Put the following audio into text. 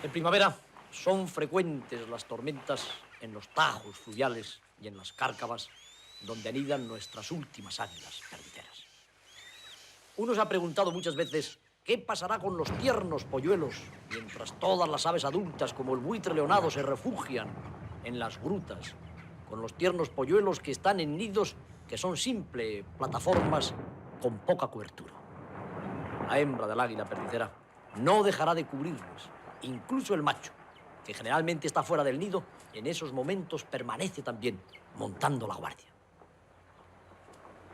En primavera son frecuentes las tormentas en los tajos fluviales y en las cárcavas donde anidan nuestras últimas águilas perdiceras. Uno se ha preguntado muchas veces qué pasará con los tiernos polluelos mientras todas las aves adultas como el buitre leonado se refugian en las grutas, con los tiernos polluelos que están en nidos que son simple plataformas con poca cobertura. La hembra del águila perdicera no dejará de cubrirlos, incluso el macho, que generalmente está fuera del nido, en esos momentos permanece también montando la guardia.